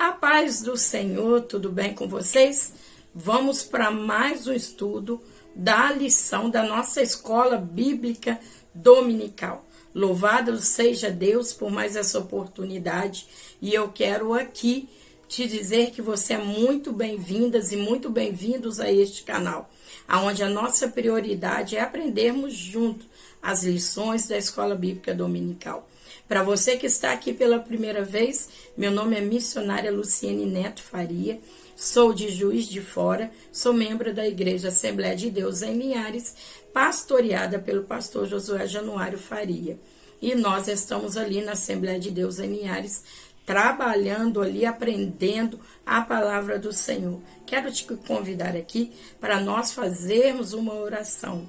A paz do Senhor, tudo bem com vocês? Vamos para mais um estudo da lição da nossa escola bíblica dominical. Louvado seja Deus por mais essa oportunidade e eu quero aqui te dizer que você é muito bem-vindas e muito bem-vindos a este canal, onde a nossa prioridade é aprendermos junto as lições da escola bíblica dominical. Para você que está aqui pela primeira vez, meu nome é missionária Luciene Neto Faria, sou de Juiz de Fora, sou membro da Igreja Assembleia de Deus em Linhares, pastoreada pelo pastor Josué Januário Faria. E nós estamos ali na Assembleia de Deus em Linhares, trabalhando ali, aprendendo a palavra do Senhor. Quero te convidar aqui para nós fazermos uma oração.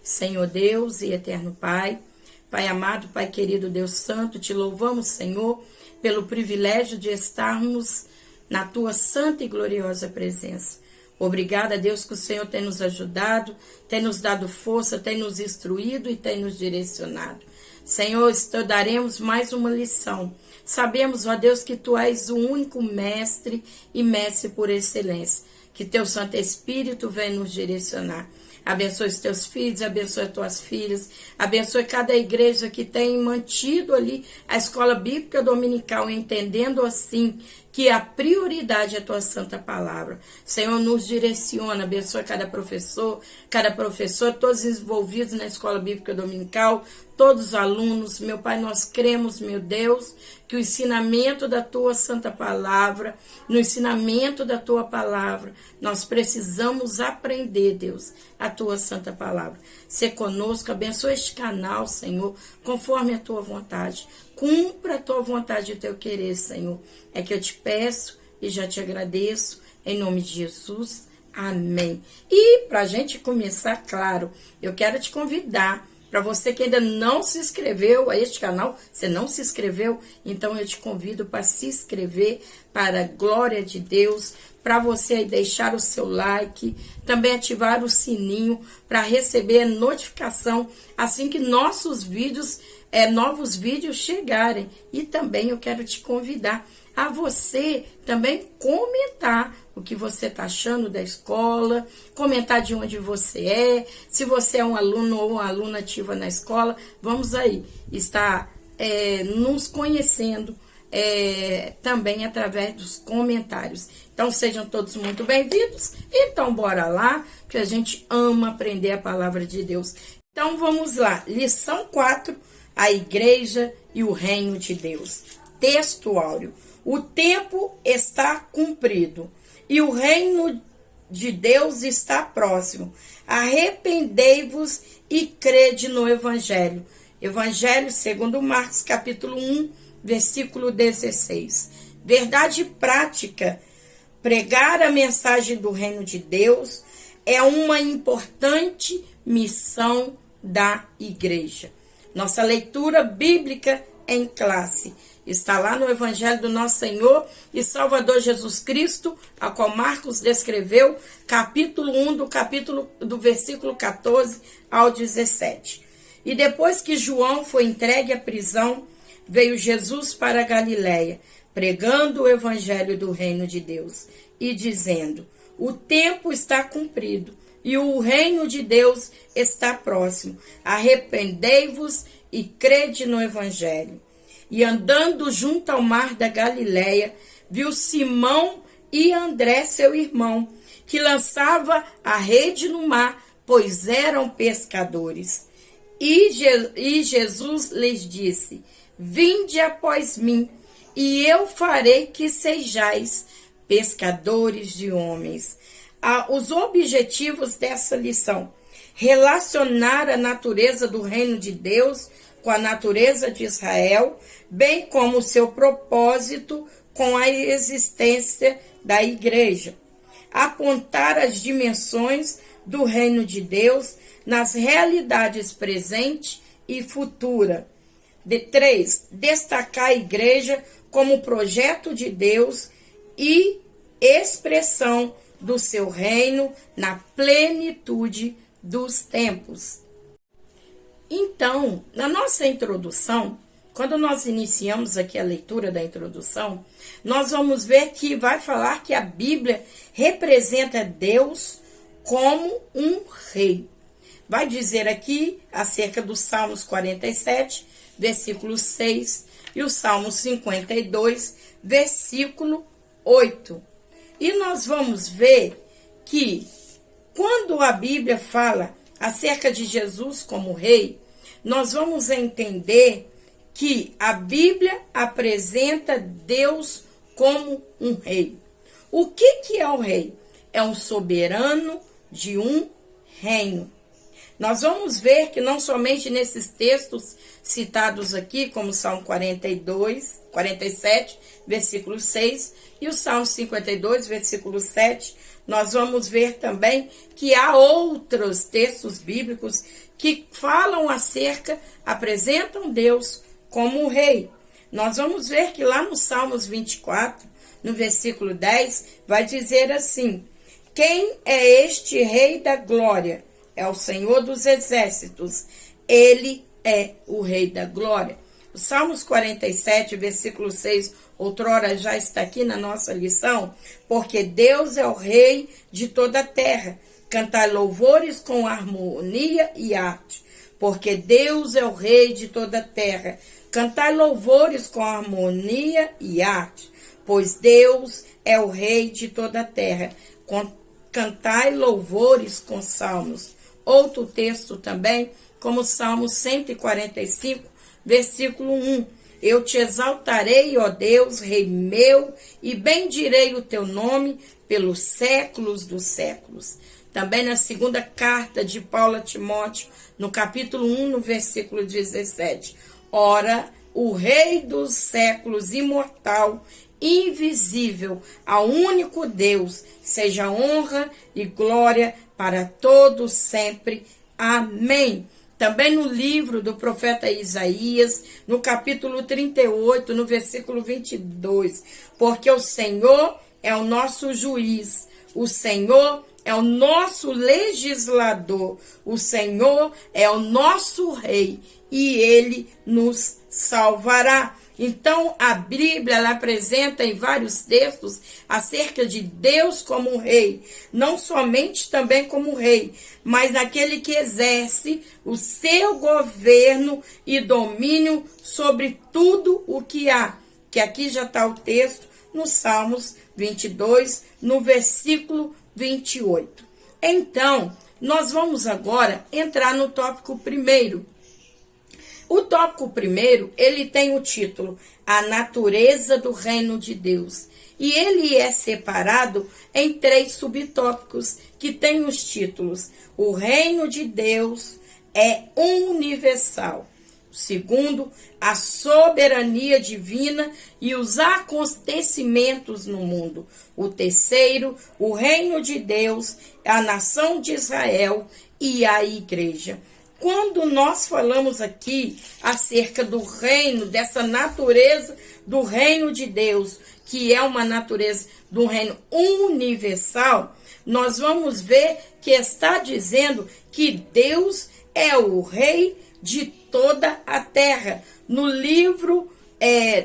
Senhor Deus e eterno Pai, Pai amado, Pai querido, Deus santo, te louvamos, Senhor, pelo privilégio de estarmos na tua santa e gloriosa presença. Obrigada, Deus, que o Senhor tem nos ajudado, tem nos dado força, tem nos instruído e tem nos direcionado. Senhor, estudaremos mais uma lição. Sabemos, ó Deus, que tu és o único mestre e mestre por excelência. Que teu Santo Espírito venha nos direcionar. Abençoe os teus filhos, abençoe as tuas filhas, abençoe cada igreja que tem mantido ali a escola bíblica dominical, entendendo assim que a prioridade é a tua santa palavra. Senhor, nos direciona, abençoe cada professor, todos envolvidos na escola bíblica dominical, todos os alunos. Meu Pai, nós cremos, meu Deus, que o ensinamento da tua santa palavra, no ensinamento da tua palavra, nós precisamos aprender, Deus, a tua santa palavra. Sê conosco, abençoe este canal, Senhor, conforme a tua vontade. Cumpra a tua vontade e o teu querer, Senhor. É que eu te peço e já te agradeço, em nome de Jesus. Amém. E para a gente começar, claro, eu quero te convidar, para você que ainda não se inscreveu a este canal, você não se inscreveu, então eu te convido para se inscrever, para a glória de Deus, para você aí deixar o seu like, também ativar o sininho para receber a notificação assim que nossos vídeos, novos vídeos chegarem. E também eu quero te convidar a você também comentar o que você está achando da escola, comentar de onde você é, se você é um aluno ou uma aluna ativa na escola, vamos aí estar nos conhecendo também através dos comentários. Então sejam todos muito bem-vindos, então bora lá, que a gente ama aprender a palavra de Deus. Então vamos lá, lição 4, a igreja e o reino de Deus. Texto áureo. O tempo está cumprido e o reino de Deus está próximo. Arrependei-vos e crede no Evangelho. Evangelho segundo Marcos, capítulo 1, versículo 16. Verdade prática. Pregar a mensagem do reino de Deus é uma importante missão da igreja. Nossa leitura bíblica em classe está lá no Evangelho do nosso Senhor e Salvador Jesus Cristo, a qual Marcos descreveu, capítulo 1, do versículo 14 ao 17. E depois que João foi entregue à prisão, veio Jesus para a Galiléia, pregando o Evangelho do reino de Deus e dizendo: o tempo está cumprido e o reino de Deus está próximo. Arrependei-vos e crede no Evangelho. E andando junto ao mar da Galiléia, viu Simão e André, seu irmão, que lançava a rede no mar, pois eram pescadores. E Jesus lhes disse: vinde após mim, e eu farei que sejais pescadores de homens. Os objetivos dessa lição: relacionar a natureza do reino de Deus com a natureza de Israel, bem como o seu propósito com a existência da igreja. Apontar as dimensões do reino de Deus nas realidades presente e futura. 3. Destacar a igreja como projeto de Deus e expressão do seu reino na plenitude dos tempos. Então, na nossa introdução, quando nós iniciamos aqui a leitura da introdução, nós vamos ver que vai falar que a Bíblia representa Deus como um rei. Vai dizer aqui acerca dos Salmos 47, versículo 6, e o Salmo 52, versículo 8. E nós vamos ver que quando a Bíblia fala acerca de Jesus como rei, nós vamos entender que a Bíblia apresenta Deus como um rei. O que é o rei? É um soberano de um reino. Nós vamos ver que não somente nesses textos citados aqui, como o Salmo 47, versículo 6, e o Salmo 52, versículo 7, nós vamos ver também que há outros textos bíblicos que falam apresentam Deus como rei. Nós vamos ver que lá no Salmos 24, no versículo 10, vai dizer assim: quem é este rei da glória? É o Senhor dos exércitos. Ele é o rei da glória. O Salmos 47, versículo 6, outrora já está aqui na nossa lição, porque Deus é o rei de toda a terra. Cantai louvores com harmonia e arte, porque Deus é o rei de toda a terra. Cantai louvores com harmonia e arte, pois Deus é o rei de toda a terra. Cantai louvores com salmos. Outro texto também, como Salmo 145, versículo 1. Eu te exaltarei, ó Deus, Rei meu, e bendirei o teu nome pelos séculos dos séculos. Também na segunda carta de Paulo a Timóteo, no capítulo 1, no versículo 17. Ora, o Rei dos séculos, imortal, invisível, ao único Deus, seja honra e glória para todos sempre. Amém. Também no livro do profeta Isaías, no capítulo 38, no versículo 22, porque o Senhor é o nosso juiz, o Senhor é o nosso legislador, o Senhor é o nosso rei e ele nos salvará. Então, a Bíblia ela apresenta em vários textos acerca de Deus como rei, não somente também como rei, mas aquele que exerce o seu governo e domínio sobre tudo o que há, que aqui já está o texto no Salmos 22, no versículo 28. Então, nós vamos agora entrar no tópico primeiro. O tópico primeiro, ele tem o título A Natureza do Reino de Deus. E ele é separado em 3 subtópicos, que tem os títulos: O Reino de Deus é universal. O segundo, a soberania divina e os acontecimentos no mundo. O terceiro, o reino de Deus, a nação de Israel e a igreja. Quando nós falamos aqui acerca do reino, dessa natureza do reino de Deus, que é uma natureza do reino universal, nós vamos ver que está dizendo que Deus é o rei de toda a terra. No livro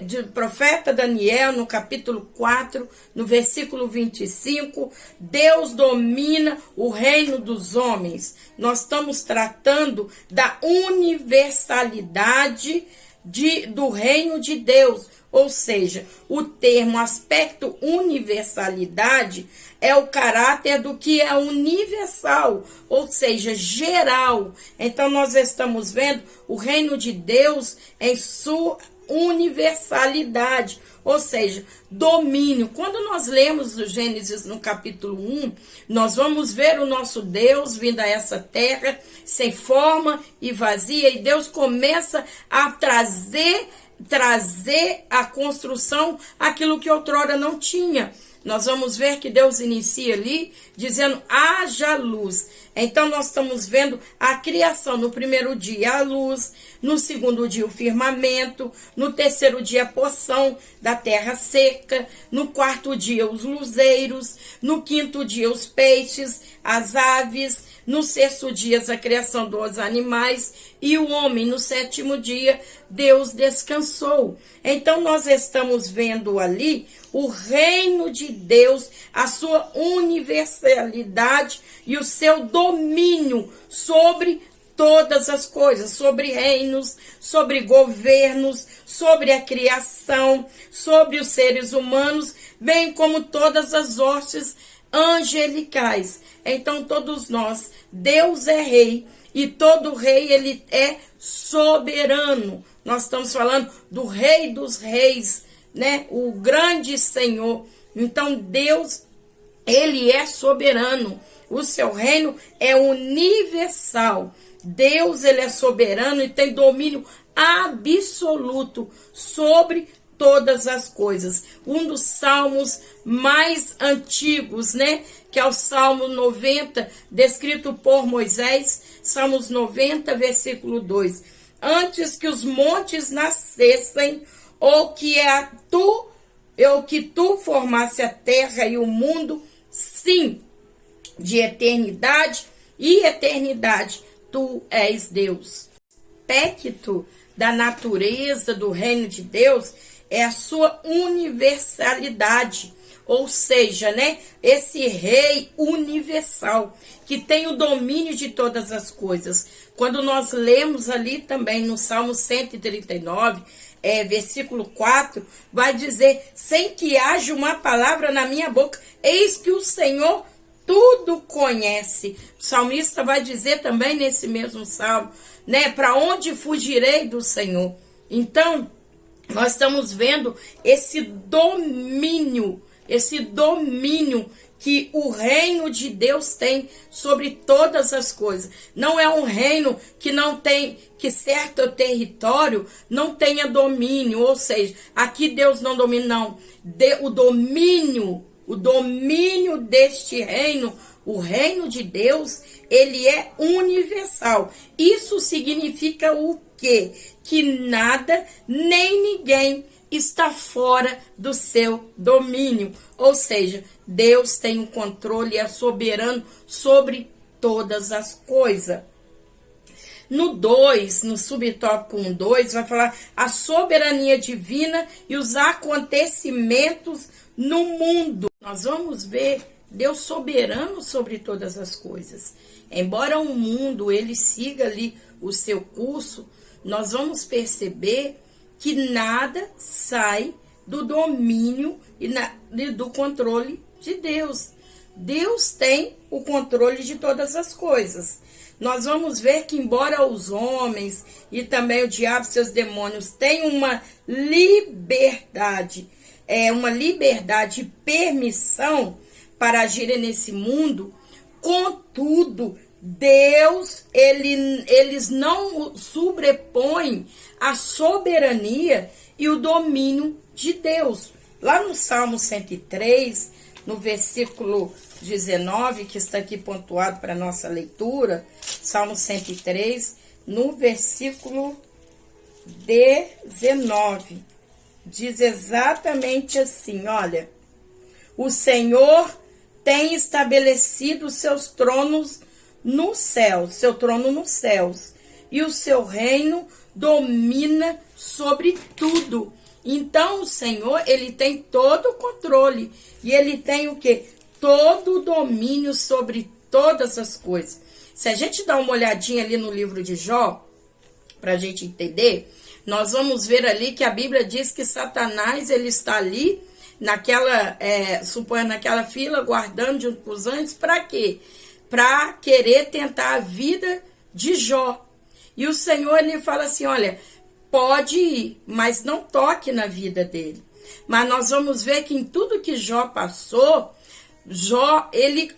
do profeta Daniel, no capítulo 4, no versículo 25, Deus domina o reino dos homens. Nós estamos tratando da universalidade do reino de Deus, ou seja, o termo aspecto universalidade é o caráter do que é universal, ou seja, geral. Então nós estamos vendo o reino de Deus em sua universalidade, ou seja, domínio. Quando nós lemos o Gênesis no capítulo 1, nós vamos ver o nosso Deus vindo a essa terra sem forma e vazia, e Deus começa a trazer a construção aquilo que outrora não tinha. Nós vamos ver que Deus inicia ali dizendo: haja luz. Então nós estamos vendo a criação. No primeiro dia a luz, no segundo dia o firmamento, no terceiro dia a porção da terra seca, no quarto dia os luzeiros, no quinto dia os peixes, as aves, No sexto dia, a criação dos animais, e o homem, no sétimo dia, Deus descansou. Então, nós estamos vendo ali o reino de Deus, a sua universalidade e o seu domínio sobre todas as coisas, sobre reinos, sobre governos, sobre a criação, sobre os seres humanos, bem como todas as hostes angelicais. Então, todos nós, Deus é rei, e todo rei, ele é soberano. Nós estamos falando do Rei dos Reis, né? O grande Senhor. Então, Deus, ele é soberano. O seu reino é universal. Deus, ele é soberano e tem domínio absoluto sobre todas as coisas. Um dos salmos mais antigos, né? Que é o Salmo 90, descrito por Moisés, Salmos 90, versículo 2. Antes que os montes nascessem, ou que tu formasse a terra e o mundo, sim, de eternidade e eternidade, tu és Deus. O aspecto da natureza do reino de Deus é a sua universalidade, ou seja, né, esse rei universal que tem o domínio de todas as coisas. Quando nós lemos ali também no Salmo 139, versículo 4, vai dizer: sem que haja uma palavra na minha boca, eis que o Senhor tudo conhece. O salmista vai dizer também nesse mesmo salmo, né, para onde fugirei do Senhor? Então, nós estamos vendo esse domínio que o reino de Deus tem sobre todas as coisas. Não é um reino que não tem, que certo território não tenha domínio, ou seja, aqui Deus não domina, não. O domínio deste reino, o reino de Deus, ele é universal. Isso significa o quê? Que nada nem ninguém está fora do seu domínio. Ou seja, Deus tem o controle, é soberano sobre todas as coisas. No 2, no subtópico 1.2, vai falar a soberania divina e os acontecimentos no mundo. Nós vamos ver Deus soberano sobre todas as coisas. Embora o mundo ele siga ali o seu curso, nós vamos perceber que nada sai do domínio e do controle de Deus. Deus tem o controle de todas as coisas. Nós vamos ver que embora os homens e também o diabo e seus demônios tenham uma liberdade e permissão para agirem nesse mundo, contudo, Deus, eles não sobrepõem a soberania e o domínio de Deus. Lá no Salmo 103, no versículo 19, que está aqui pontuado para nossa leitura, Salmo 103, no versículo 19, diz exatamente assim, olha: o Senhor tem estabelecido seus tronos no céu, seu trono nos céus, e o seu reino domina sobre tudo. Então o Senhor, ele tem todo o controle, e ele tem o quê? Todo o domínio sobre todas as coisas. Se a gente dá uma olhadinha ali no livro de Jó, para a gente entender, nós vamos ver ali que a Bíblia diz que Satanás, ele está ali, naquela fila, guardando junto com os anjos, para quê? Para querer tentar a vida de Jó. E o Senhor, ele fala assim, olha, pode ir, mas não toque na vida dele. Mas nós vamos ver que em tudo que Jó passou, Jó, ele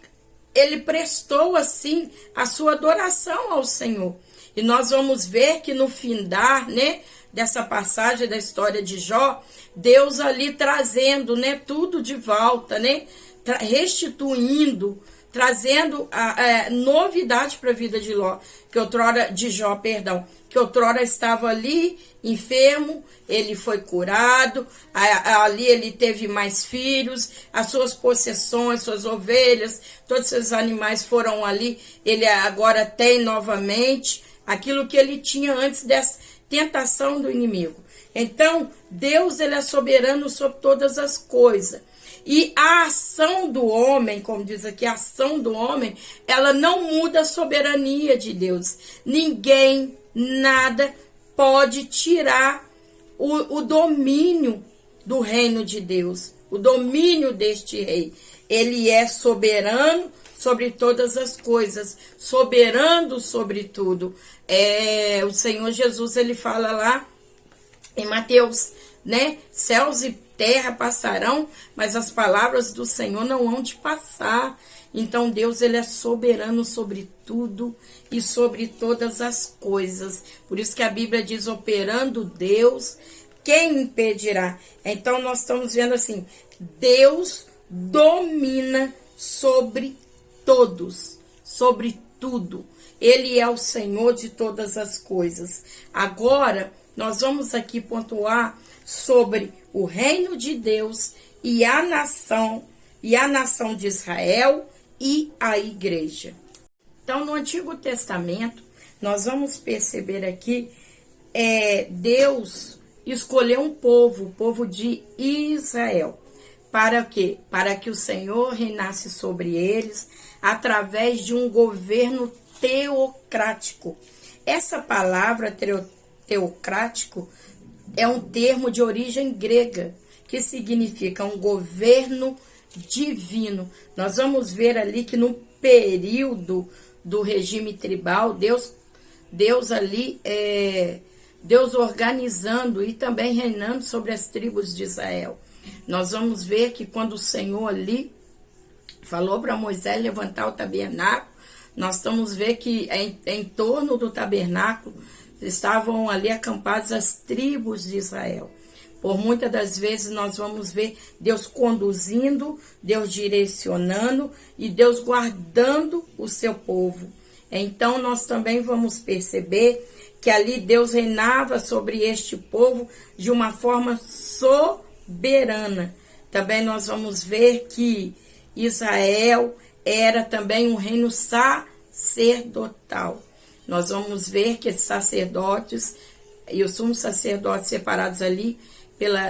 prestou assim a sua adoração ao Senhor. E nós vamos ver que no findar, né, dessa passagem da história de Jó, Deus ali trazendo, né, tudo de volta, né, restituindo trazendo novidade para a vida de Jó, que outrora estava ali enfermo, ele foi curado, ali ele teve mais filhos, as suas possessões, suas ovelhas, todos esses animais foram ali, ele agora tem novamente aquilo que ele tinha antes dessa tentação do inimigo. Então, Deus, ele é soberano sobre todas as coisas. E a ação do homem, como diz aqui, a ação do homem, ela não muda a soberania de Deus. Ninguém, nada pode tirar o domínio do reino de Deus, o domínio deste rei. Ele é soberano sobre todas as coisas, soberano sobre tudo. O Senhor Jesus, ele fala lá em Mateus, né? Céus e terra passarão, mas as palavras do Senhor não hão de passar. Então Deus, ele é soberano sobre tudo e sobre todas as coisas. Por isso que a Bíblia diz, operando Deus, quem impedirá? Então nós estamos vendo assim, Deus domina sobre todos, sobre tudo. Ele é o Senhor de todas as coisas. Agora, nós vamos aqui pontuar sobre o reino de Deus e a nação de Israel e a igreja. Então, no Antigo Testamento, nós vamos perceber aqui, Deus escolheu um povo, o povo de Israel. Para quê? Para que o Senhor reinasse sobre eles através de um governo teocrático. Essa palavra teocrático é um termo de origem grega, que significa um governo divino. Nós vamos ver ali que no período do regime tribal, Deus ali, Deus organizando e também reinando sobre as tribos de Israel. Nós vamos ver que quando o Senhor ali falou para Moisés levantar o tabernáculo, nós vamos ver que em torno do tabernáculo estavam ali acampadas as tribos de Israel. Por muitas das vezes nós vamos ver Deus conduzindo, Deus direcionando e Deus guardando o seu povo. Então nós também vamos perceber que ali Deus reinava sobre este povo de uma forma soberana. Também nós vamos ver que Israel era também um reino sacerdotal. Nós vamos ver que esses sacerdotes e os sumos sacerdotes separados ali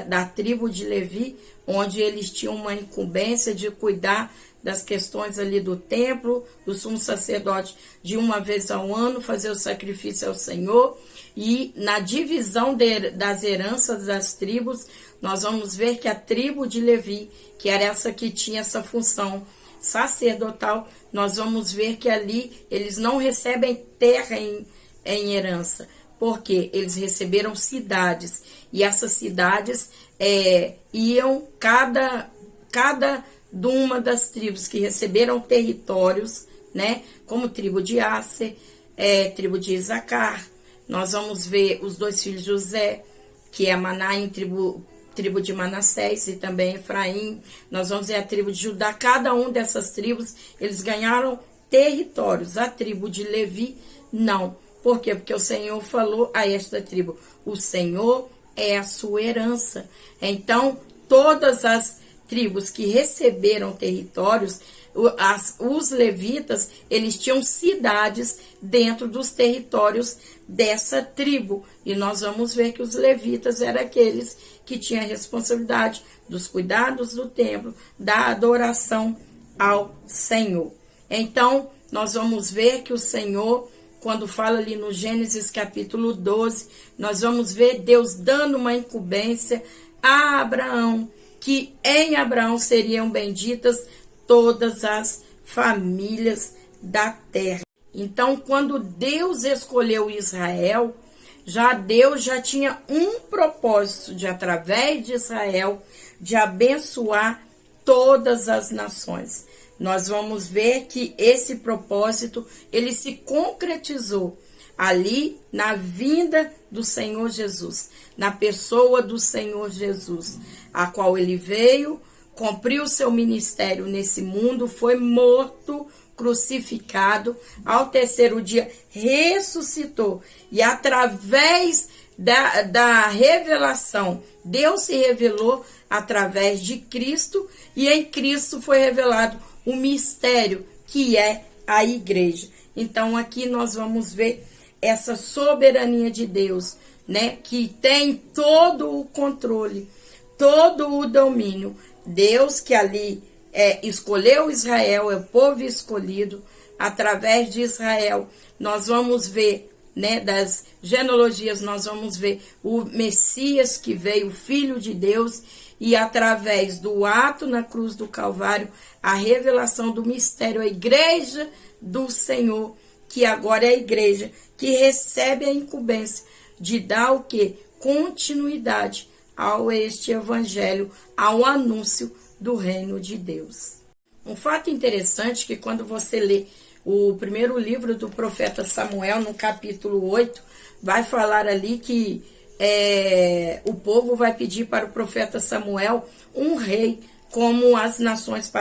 da tribo de Levi, onde eles tinham uma incumbência de cuidar das questões ali do templo, do sumo sacerdote de uma vez ao ano fazer o sacrifício ao Senhor. E na divisão das heranças das tribos, nós vamos ver que a tribo de Levi, que era essa que tinha essa função sacerdotal, nós vamos ver que ali eles não recebem terra em herança, porque eles receberam cidades, e essas cidades iam, cada de uma das tribos que receberam territórios, né, como tribo de Asser, tribo de Isacar. Nós vamos ver os 2 filhos de José, que é Maná em tribo de Manassés e também Efraim. Nós vamos ver a tribo de Judá. Cada um dessas tribos, eles ganharam territórios. A tribo de Levi, não. Por quê? Porque o Senhor falou a esta tribo, o Senhor é a sua herança. Então, todas as tribos que receberam territórios, os levitas, eles tinham cidades dentro dos territórios dessa tribo. E nós vamos ver que os levitas eram aqueles que tinham a responsabilidade dos cuidados do templo, da adoração ao Senhor. Então, nós vamos ver que o Senhor, quando fala ali no Gênesis capítulo 12, nós vamos ver Deus dando uma incumbência a Abraão, que em Abraão seriam benditas todas as famílias da terra. Então, quando Deus escolheu Israel, Deus já tinha um propósito de, através de Israel, de abençoar todas as nações. Nós vamos ver que esse propósito, ele se concretizou ali na vinda do Senhor Jesus, na pessoa do Senhor Jesus, a qual ele veio cumpriu seu ministério nesse mundo, foi morto, crucificado, ao terceiro dia ressuscitou, e através da revelação, Deus se revelou através de Cristo, e em Cristo foi revelado o mistério, que é a igreja. Então aqui nós vamos ver essa soberania de Deus, né, que tem todo o controle, todo o domínio. Deus que ali escolheu Israel, é o povo escolhido. Através de Israel nós vamos ver, né, das genealogias, nós vamos ver o Messias que veio, o Filho de Deus, e através do ato na cruz do Calvário, a revelação do mistério, a igreja do Senhor, que agora é a igreja que recebe a incumbência de dar o quê? Continuidade ao este evangelho, ao anúncio do reino de Deus. Um fato interessante que quando você lê o primeiro livro do profeta Samuel, no capítulo 8, vai falar ali que o povo vai pedir para o profeta Samuel um rei como as nações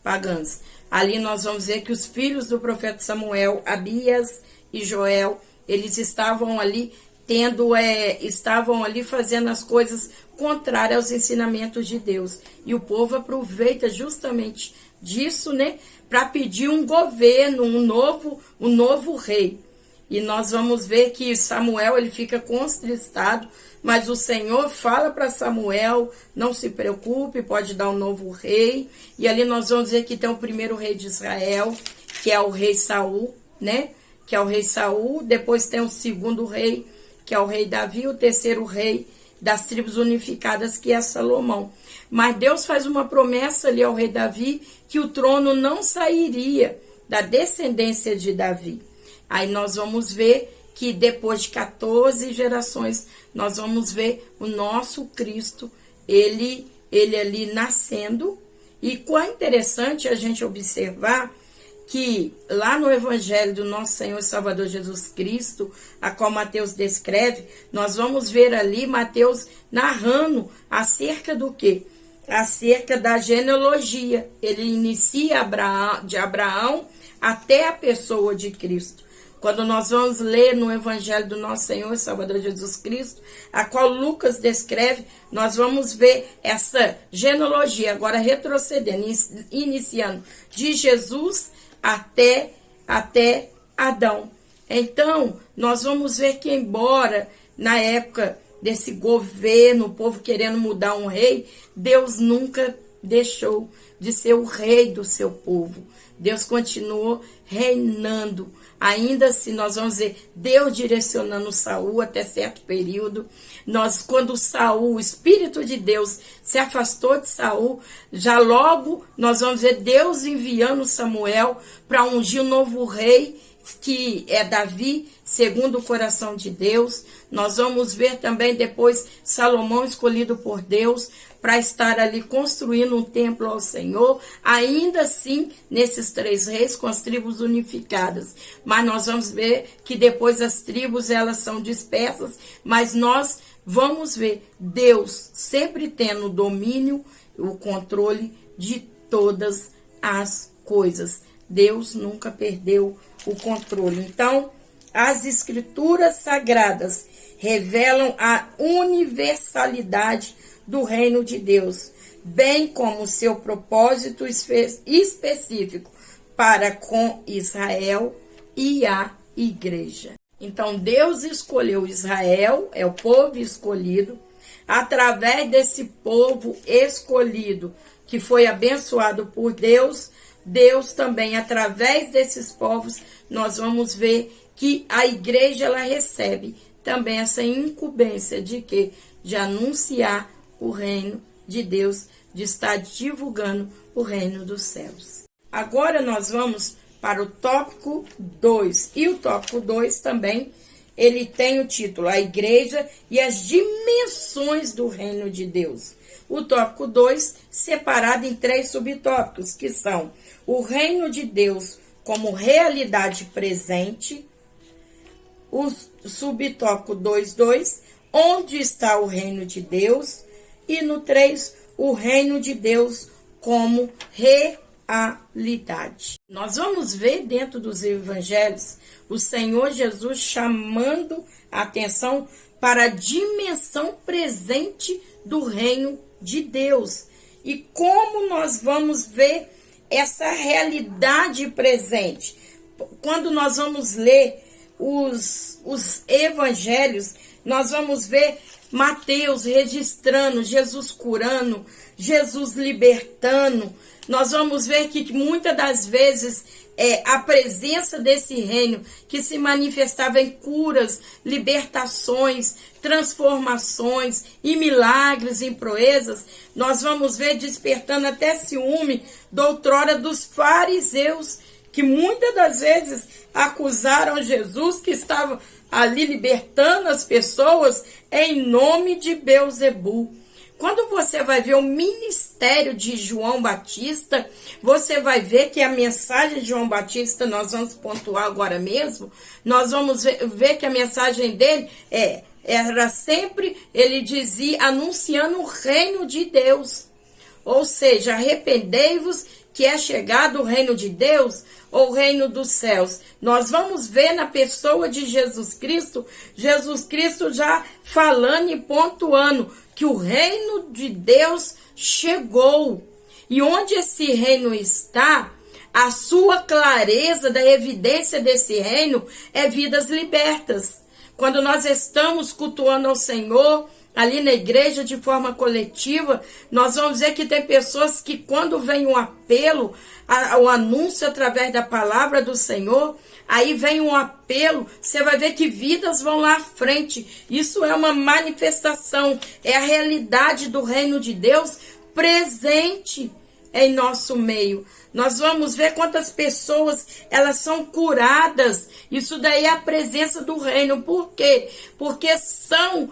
pagãs. Ali nós vamos ver que os filhos do profeta Samuel, Abias e Joel, eles estavam ali fazendo as coisas contrárias aos ensinamentos de Deus. E o povo aproveita justamente disso, né, para pedir um governo, um novo rei. E nós vamos ver que Samuel ele fica contristado, mas o Senhor fala para Samuel, não se preocupe, pode dar um novo rei. E ali nós vamos ver que tem o primeiro rei de Israel, que é o rei Saul, né? Que é o rei Saul. Depois tem o segundo rei, que é o rei Davi, o terceiro rei das tribos unificadas, que é Salomão. Mas Deus faz uma promessa ali ao rei Davi, que o trono não sairia da descendência de Davi. Aí nós vamos ver que depois de 14 gerações, nós vamos ver o nosso Cristo, ele ali nascendo. E quão interessante a gente observar que lá no Evangelho do nosso Senhor e Salvador Jesus Cristo, a qual Mateus descreve, nós vamos ver ali Mateus narrando acerca do quê? Acerca da genealogia. Ele inicia de Abraão até a pessoa de Cristo. Quando nós vamos ler no Evangelho do nosso Senhor e Salvador Jesus Cristo, a qual Lucas descreve, nós vamos ver essa genealogia, agora retrocedendo, iniciando de Jesus até Adão. Então, nós vamos ver que embora na época desse governo, o povo querendo mudar um rei, Deus nunca deixou de ser o rei do seu povo. Deus continuou reinando. Ainda assim, nós vamos ver Deus direcionando Saul até certo período. Quando Saul, o Espírito de Deus, se afastou de Saul, já logo nós vamos ver Deus enviando Samuel para ungir um novo rei, que é Davi, segundo o coração de Deus. Nós vamos ver também depois Salomão escolhido por Deus para estar ali construindo um templo ao Senhor, ainda assim nesses 3 reis com as tribos unificadas. Mas nós vamos ver que depois as tribos elas são dispersas, mas nós vamos ver Deus sempre tendo o domínio, o controle de todas as coisas. Deus nunca perdeu o controle. Então, as escrituras sagradas revelam a universalidade do reino de Deus, bem como seu propósito específico para com Israel e a igreja. Então, Deus escolheu Israel, é o povo escolhido. Através desse povo escolhido, que foi abençoado por Deus, Deus também, através desses povos, nós vamos ver que a igreja ela recebe também essa incumbência de quê? De anunciar o reino de Deus, de estar divulgando o reino dos céus. Agora nós vamos para o tópico 2. E o tópico 2 também, ele tem o título A Igreja e as Dimensões do Reino de Deus. O tópico 2, separado em 3 subtópicos, que são o reino de Deus como realidade presente, o subtópico 2.2, onde está o reino de Deus, e no 3, o reino de Deus como realidade. Nós vamos ver dentro dos evangelhos o Senhor Jesus chamando a atenção para a dimensão presente do reino de Deus. E como nós vamos ver essa realidade presente? Quando nós vamos ler os evangelhos, nós vamos ver Mateus registrando Jesus curando, Jesus libertando. Nós vamos ver que muitas das vezes a presença desse reino que se manifestava em curas, libertações, transformações e milagres, em proezas, nós vamos ver despertando até ciúme doutrora dos fariseus, que muitas das vezes acusaram Jesus que estava ali libertando as pessoas em nome de Belzebu. Quando você vai ver o ministério de João Batista, você vai ver que a mensagem de João Batista, nós vamos pontuar agora mesmo, nós vamos ver que a mensagem dele era sempre, ele dizia, anunciando o reino de Deus. Ou seja, arrependei-vos que é chegado o reino de Deus ou o reino dos céus. Nós vamos ver na pessoa de Jesus Cristo já falando e pontuando que o reino de Deus chegou. E onde esse reino está, a sua clareza da evidência desse reino é vidas libertas. Quando nós estamos cultuando ao Senhor, ali na igreja de forma coletiva, nós vamos ver que tem pessoas que quando vem um apelo, o anúncio através da palavra do Senhor, aí vem um apelo, você vai ver que vidas vão lá à frente. Isso é uma manifestação, é a realidade do reino de Deus presente em nosso meio. Nós vamos ver quantas pessoas elas são curadas. Isso daí é a presença do reino. Por quê? Porque são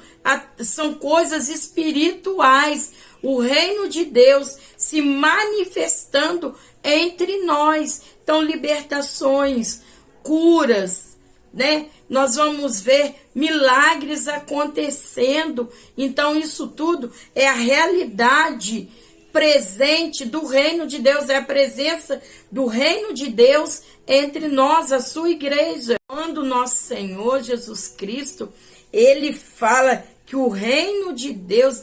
coisas espirituais. O reino de Deus se manifestando entre nós. Então, libertações, curas, né? Nós vamos ver milagres acontecendo. Então, isso tudo é a realidade presente do reino de Deus, é a presença do reino de Deus entre nós, a sua igreja. Quando nosso Senhor Jesus Cristo, ele fala que o reino de Deus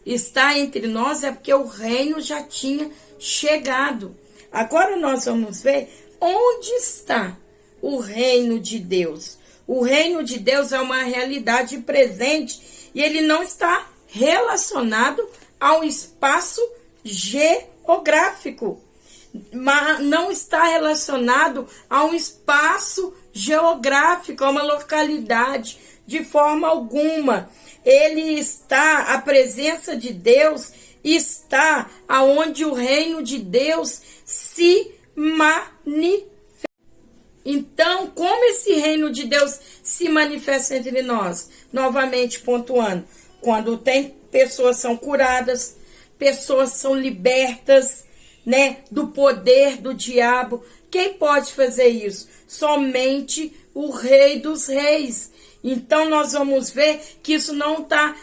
está entre nós, é porque o reino já tinha chegado. Agora nós vamos ver onde está o reino de Deus. O reino de Deus é uma realidade presente e ele não está relacionado ao espaço geográfico, mas não está relacionado a um espaço geográfico, a uma localidade, de forma alguma. Ele está, a presença de Deus está aonde o reino de Deus se manifesta. Então, como esse reino de Deus se manifesta entre nós? Novamente pontuando, quando tem pessoas são curadas, pessoas são libertas, né, do poder do diabo. Quem pode fazer isso? Somente o Rei dos Reis. Então nós vamos ver que isso não está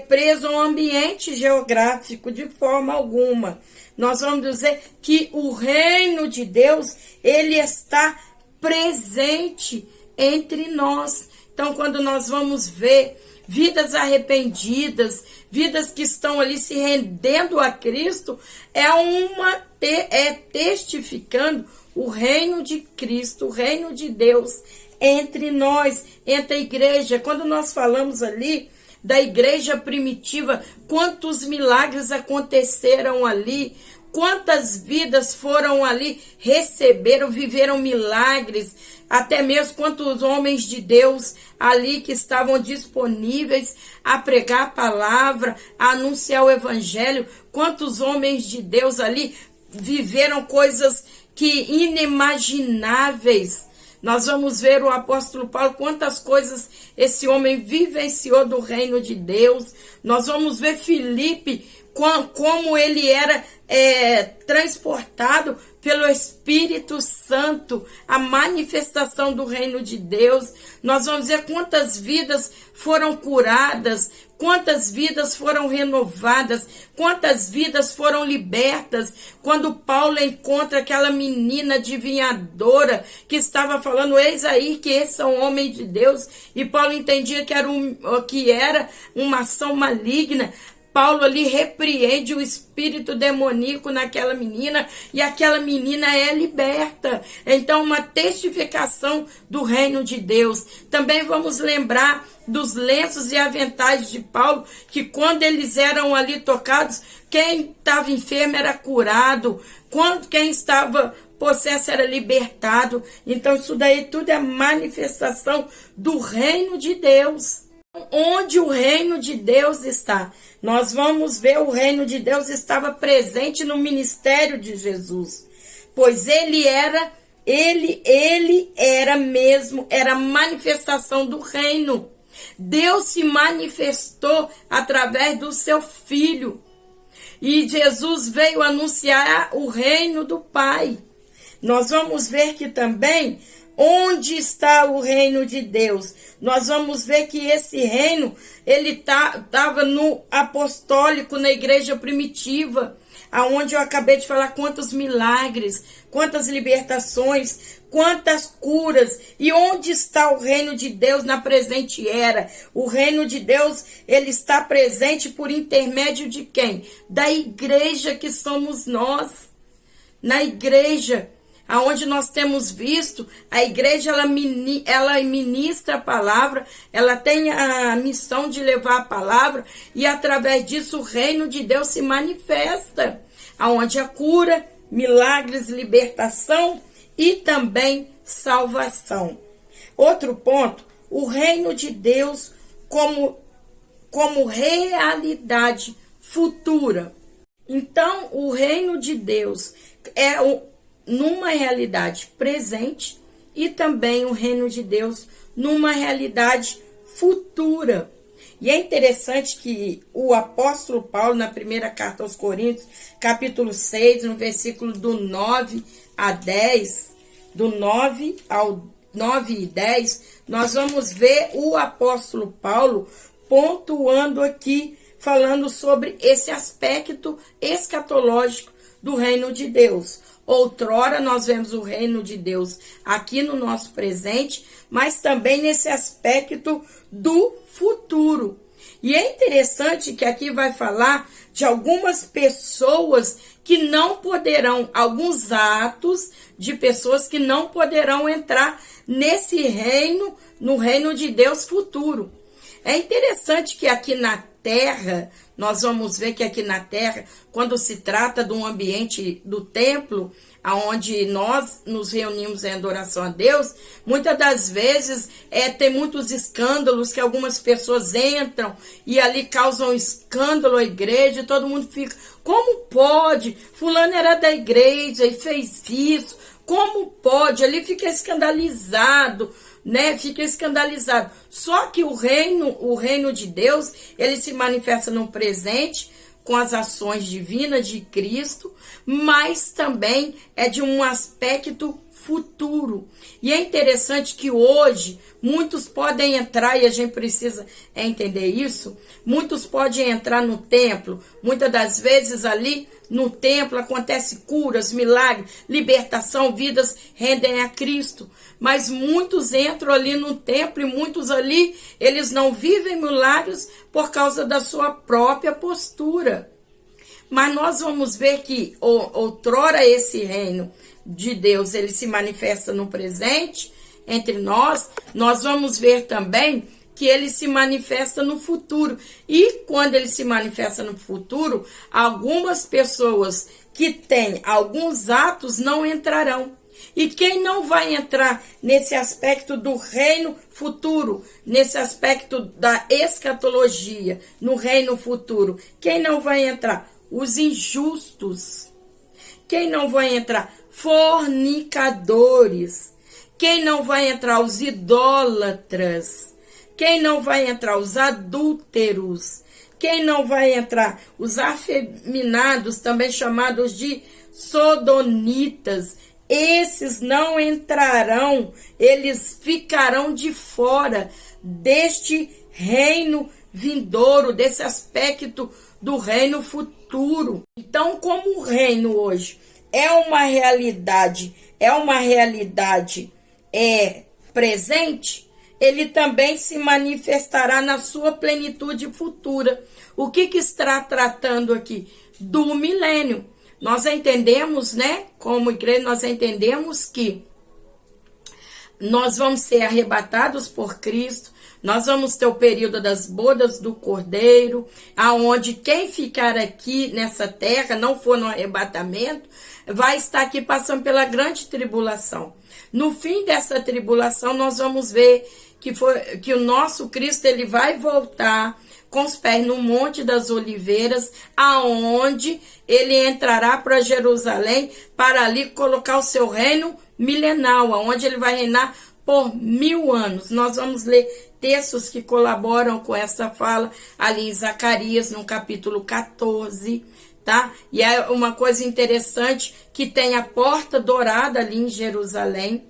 preso a um ambiente geográfico de forma alguma. Nós vamos dizer que o reino de Deus, ele está presente entre nós. Então, quando nós vamos ver vidas arrependidas, vidas que estão ali se rendendo a Cristo, é testificando o reino de Cristo, o reino de Deus entre nós, entre a igreja. Quando nós falamos ali da igreja primitiva, quantos milagres aconteceram ali, quantas vidas foram ali, receberam, viveram milagres, até mesmo quantos homens de Deus ali que estavam disponíveis a pregar a palavra, a anunciar o evangelho, quantos homens de Deus ali viveram coisas que inimagináveis. Nós vamos ver o apóstolo Paulo, quantas coisas esse homem vivenciou do reino de Deus. Nós vamos ver Filipe, como ele era transportado pelo Espírito Santo, a manifestação do reino de Deus. Nós vamos ver quantas vidas foram curadas, quantas vidas foram renovadas, quantas vidas foram libertas, quando Paulo encontra aquela menina adivinhadora que estava falando, eis aí que esse é um homem de Deus, e Paulo entendia que era uma ação maligna. Paulo ali repreende o espírito demoníaco naquela menina e aquela menina é liberta. Então, uma testificação do reino de Deus. Também vamos lembrar dos lenços e aventais de Paulo, que quando eles eram ali tocados, quem estava enfermo era curado, quem estava possesso era libertado. Então, isso daí tudo é manifestação do reino de Deus. Onde o reino de Deus está? Nós vamos ver o reino de Deus estava presente no ministério de Jesus, pois ele era a manifestação do reino. Deus se manifestou através do seu Filho, e Jesus veio anunciar o reino do Pai. Nós vamos ver que também onde está o reino de Deus? Nós vamos ver que esse reino, ele estava no apostólico, na igreja primitiva, aonde eu acabei de falar quantos milagres, quantas libertações, quantas curas. E onde está o reino de Deus na presente era? O reino de Deus, ele está presente por intermédio de quem? Da igreja que somos nós. Na igreja, aonde nós temos visto, a igreja ela ministra a palavra, ela tem a missão de levar a palavra, e através disso o reino de Deus se manifesta, aonde a cura, milagres, libertação e também salvação. Outro ponto, o reino de Deus como realidade futura. Então, o reino de Deus é numa realidade presente e também o reino de Deus numa realidade futura. E é interessante que o apóstolo Paulo, na primeira carta aos Coríntios, capítulo 6, no versículo do 9 a 10, do 9 ao 9 e 10, nós vamos ver o apóstolo Paulo pontuando aqui, falando sobre esse aspecto escatológico do reino de Deus. Outrora nós vemos o reino de Deus aqui no nosso presente, mas também nesse aspecto do futuro. E é interessante que aqui vai falar de algumas pessoas que não poderão, alguns atos de pessoas que não poderão entrar nesse reino, no reino de Deus futuro. É interessante que aqui na terra, nós vamos ver que aqui na terra, quando se trata de um ambiente do templo, onde nós nos reunimos em adoração a Deus, muitas das vezes tem muitos escândalos que algumas pessoas entram e ali causam escândalo à igreja, e todo mundo fica, como pode? Fulano era da igreja e fez isso, como pode? Ali fica escandalizado, né? Fica escandalizado. Só que o reino de Deus, ele se manifesta no presente com as ações divinas de Cristo, mas também é de um aspecto futuro. E é interessante que hoje muitos podem entrar, e a gente precisa entender isso, muitos podem entrar no templo, muitas das vezes ali no templo acontece curas, milagres, libertação, vidas rendem a Cristo, mas muitos entram ali no templo e muitos ali, eles não vivem milagres por causa da sua própria postura. Mas nós vamos ver que outrora esse reino de Deus, ele se manifesta no presente entre nós. Nós vamos ver também que ele se manifesta no futuro. E quando ele se manifesta no futuro, algumas pessoas que têm alguns atos não entrarão. E quem não vai entrar nesse aspecto do reino futuro, nesse aspecto da escatologia, no reino futuro, quem não vai entrar? Os injustos. Quem não vai entrar? Fornicadores. Quem não vai entrar? Os idólatras. Quem não vai entrar? Os adúlteros. Quem não vai entrar? Os afeminados, também chamados de sodonitas. Esses não entrarão, eles ficarão de fora deste reino vindouro, desse aspecto do reino futuro. Então, como o reino hoje é uma realidade presente, ele também se manifestará na sua plenitude futura. O que está tratando aqui? Do milênio. Nós entendemos, né? Como igreja, nós entendemos que nós vamos ser arrebatados por Cristo, nós vamos ter o período das bodas do Cordeiro, aonde quem ficar aqui nessa terra, não for no arrebatamento, vai estar aqui passando pela grande tribulação. No fim dessa tribulação, nós vamos ver que o nosso Cristo ele vai voltar com os pés no Monte das Oliveiras, aonde ele entrará para Jerusalém, para ali colocar o seu reino milenal, aonde ele vai reinar por 1000 anos. Nós vamos ler textos que colaboram com essa fala ali em Zacarias, no capítulo 14, tá? E é uma coisa interessante que tem a porta dourada ali em Jerusalém,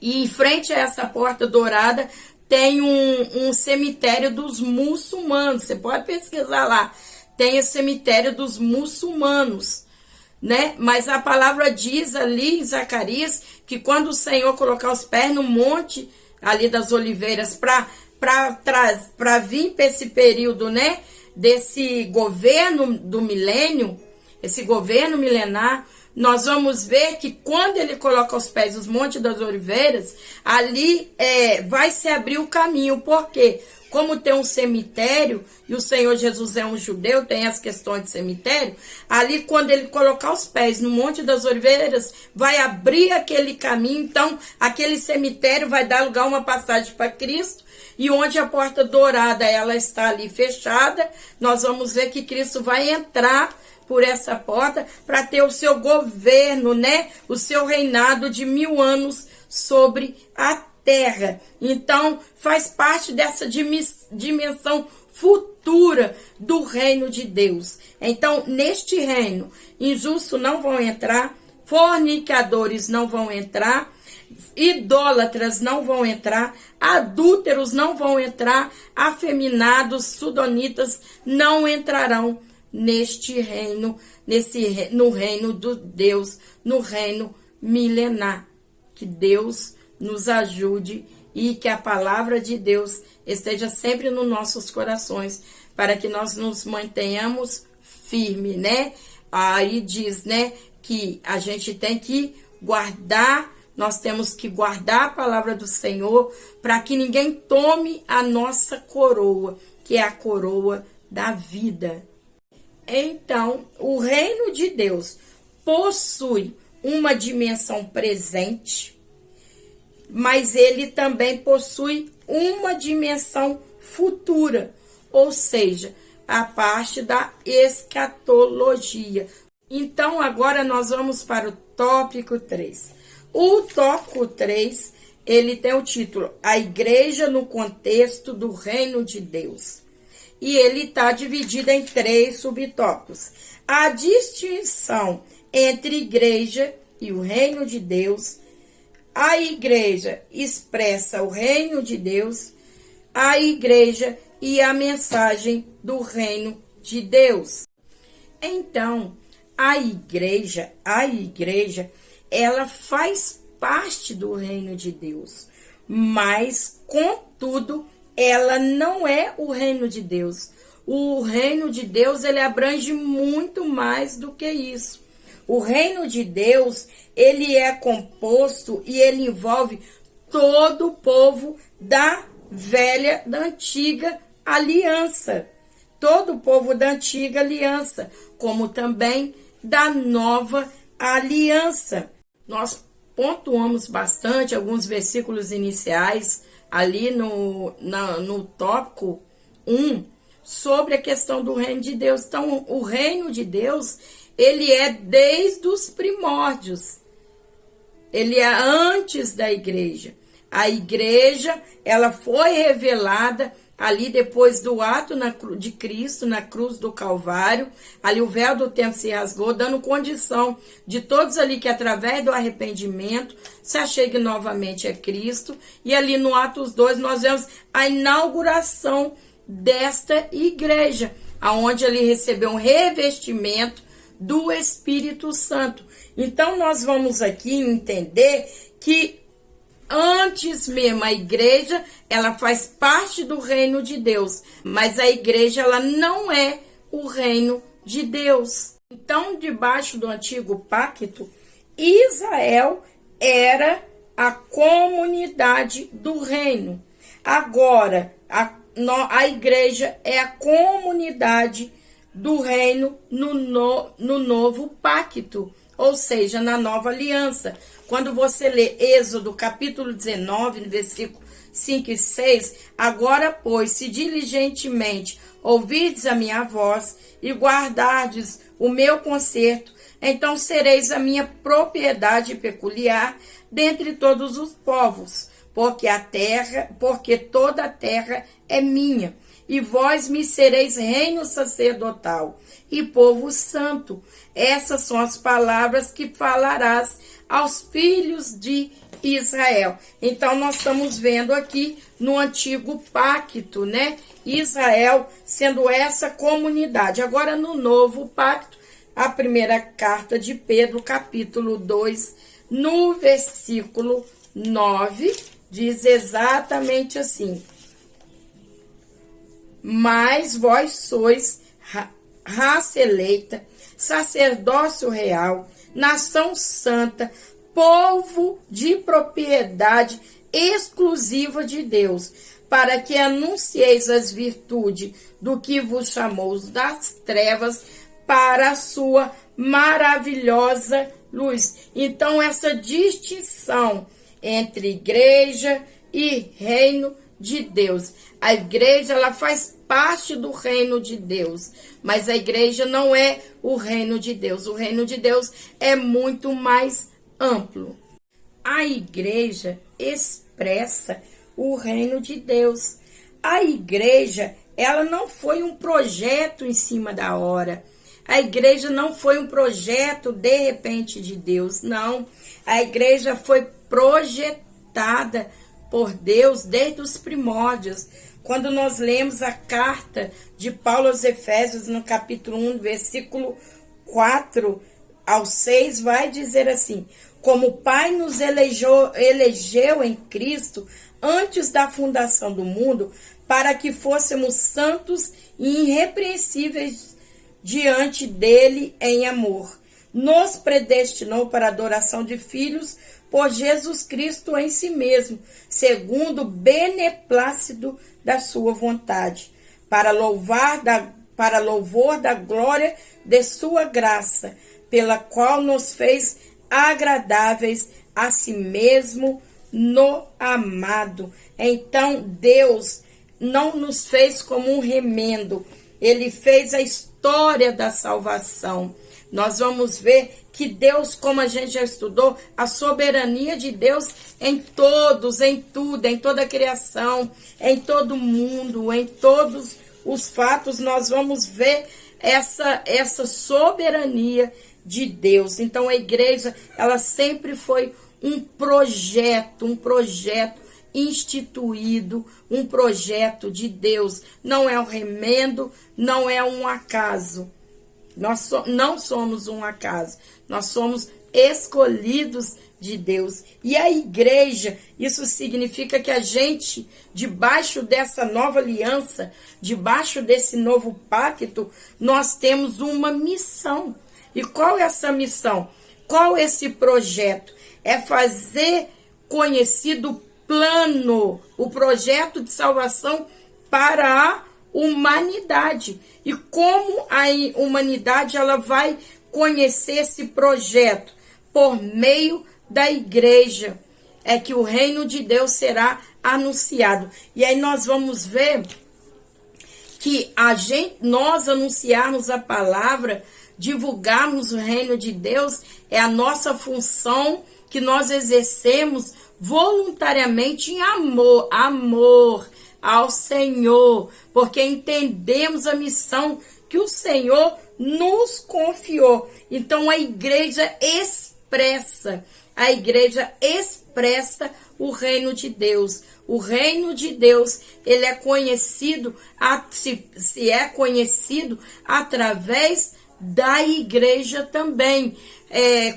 e em frente a essa porta dourada tem um cemitério dos muçulmanos. Você pode pesquisar lá. Tem o cemitério dos muçulmanos, né? Mas a palavra diz ali em Zacarias que quando o Senhor colocar os pés no monte ali das oliveiras para vir para esse período, né? Desse governo do milênio, esse governo milenar, nós vamos ver que quando ele coloca os pés nos Montes das Oliveiras, ali vai se abrir o caminho. Por quê? Como tem um cemitério, e o Senhor Jesus é um judeu, tem as questões de cemitério, ali quando ele colocar os pés no Monte das Oliveiras, vai abrir aquele caminho, então aquele cemitério vai dar lugar a uma passagem para Cristo, e onde a porta dourada ela está ali fechada, nós vamos ver que Cristo vai entrar por essa porta para ter o seu governo, né? O seu reinado de 1000 anos sobre a terra. Então, faz parte dessa dimensão futura do reino de Deus. Então, neste reino, injustos não vão entrar, fornicadores não vão entrar, idólatras não vão entrar, adúlteros não vão entrar, afeminados, sudonitas não entrarão neste reino, no reino do Deus, no reino milenar. Que Deus nos ajude e que a palavra de Deus esteja sempre nos nossos corações, para que nós nos mantenhamos firmes, né? Aí diz, né, que a gente tem que guardar, nós temos que guardar a palavra do Senhor, para que ninguém tome a nossa coroa, que é a coroa da vida. Então, o reino de Deus possui uma dimensão presente, mas ele também possui uma dimensão futura, ou seja, a parte da escatologia. Então, agora nós vamos para o tópico 3. O tópico 3, ele tem o título A Igreja no Contexto do Reino de Deus. E ele está dividido em 3 subtópicos. A distinção entre igreja e o reino de Deus. A igreja expressa o reino de Deus. A igreja e a mensagem do reino de Deus. Então, a igreja, ela faz parte do reino de Deus. Mas, contudo, ela não é o reino de Deus. O reino de Deus, ele abrange muito mais do que isso. O reino de Deus, ele é composto e ele envolve todo o povo da antiga aliança. Todo o povo da antiga aliança, como também da nova aliança. Nós pontuamos bastante alguns versículos iniciais ali no tópico 1, sobre a questão do reino de Deus. Então, o reino de Deus, ele é desde os primórdios. Ele é antes da igreja. A igreja, ela foi revelada ali depois do ato de Cristo na cruz do Calvário. Ali o véu do templo se rasgou, dando condição de todos ali que através do arrependimento se acheguem novamente a Cristo. E ali no Atos 2 nós vemos a inauguração desta igreja, aonde ele recebeu um revestimento do Espírito Santo. Então nós vamos aqui entender que antes mesmo a igreja, ela faz parte do reino de Deus, mas a igreja ela não é o reino de Deus. Então, debaixo do antigo pacto, Israel era a comunidade do reino. Agora, a igreja é a comunidade do reino no novo pacto, ou seja, na nova aliança. Quando você lê Êxodo capítulo 19, no versículo 5 e 6, agora, pois, se diligentemente ouvirdes a minha voz e guardardes o meu conserto, então sereis a minha propriedade peculiar dentre todos os povos, porque toda a terra é minha, e vós me sereis reino sacerdotal e povo santo. Essas são as palavras que falarás aos filhos de Israel. Então, nós estamos vendo aqui no antigo pacto, né? Israel sendo essa comunidade. Agora, no novo pacto, a primeira carta de Pedro, capítulo 2, no versículo 9, diz exatamente assim: mas vós sois raça eleita, sacerdócio real, nação santa, povo de propriedade exclusiva de Deus, para que anuncieis as virtudes do que vos chamou das trevas para a sua maravilhosa luz. Então, essa distinção entre igreja e reino de Deus. A igreja, ela faz parte do reino de Deus, mas a igreja não é o reino de Deus. O reino de Deus é muito mais amplo. A igreja expressa o reino de Deus. A igreja, ela não foi um projeto em cima da hora. A igreja não foi um projeto de repente de Deus, não. A igreja foi projetada por Deus desde os primórdios. Quando nós lemos a carta de Paulo aos Efésios, no capítulo 1, versículo 4 ao 6, vai dizer assim: como o Pai nos elegeu em Cristo antes da fundação do mundo, para que fôssemos santos e irrepreensíveis diante dele em amor. Nos predestinou para a adoração de filhos por Jesus Cristo em si mesmo, segundo o beneplácito da sua vontade, para louvor da glória de sua graça, pela qual nos fez agradáveis a si mesmo no amado. Então, Deus não nos fez como um remendo, ele fez a história da salvação. Nós vamos ver que Deus, como a gente já estudou, a soberania de Deus em todos, em tudo, em toda a criação, em todo mundo, em todos os fatos, nós vamos ver essa soberania de Deus. Então a igreja, ela sempre foi um projeto instituído, um projeto de Deus. Não é um remendo, não é um acaso. Nós não somos um acaso, nós somos escolhidos de Deus. E a igreja, isso significa que a gente, debaixo dessa nova aliança, debaixo desse novo pacto, nós temos uma missão. E qual é essa missão? Qual é esse projeto? É fazer conhecido o plano, o projeto de salvação para a humanidade. E como a humanidade ela vai conhecer esse projeto? Por meio da igreja é que o reino de Deus será anunciado. E aí nós vamos ver que nós anunciarmos a palavra, divulgarmos o reino de Deus, é a nossa função que nós exercemos voluntariamente em amor ao Senhor, porque entendemos a missão que o Senhor nos confiou. Então a igreja expressa, a igreja expressa o reino de Deus. O reino de Deus, ele é conhecido, se é conhecido através da igreja também.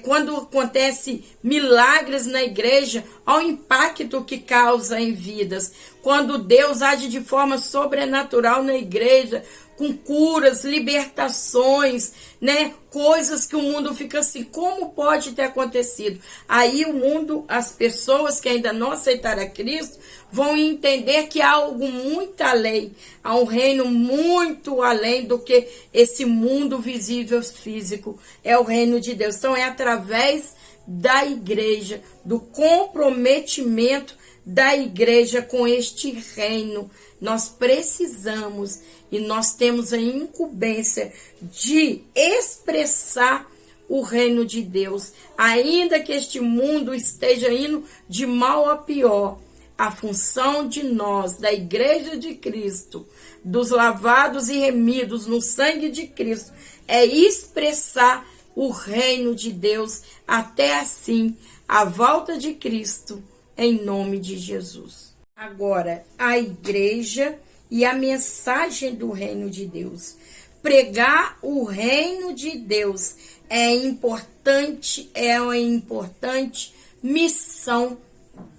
Quando acontece milagres na igreja, ao impacto que causa em vidas. Quando Deus age de forma sobrenatural na igreja, com curas, libertações, né? Coisas que o mundo fica assim, como pode ter acontecido? Aí o mundo, as pessoas que ainda não aceitaram a Cristo, vão entender que há algo muito além, há um reino muito além do que esse mundo visível físico, é o reino de Deus. Então é através da igreja, do comprometimento da igreja com este reino. Nós precisamos e nós temos a incumbência de expressar o reino de Deus. Ainda que este mundo esteja indo de mal a pior, a função de nós, da igreja de Cristo, dos lavados e remidos no sangue de Cristo, é expressar o reino de Deus até assim a volta de Cristo, em nome de Jesus. Agora, a igreja e a mensagem do reino de Deus. Pregar o reino de Deus é uma importante missão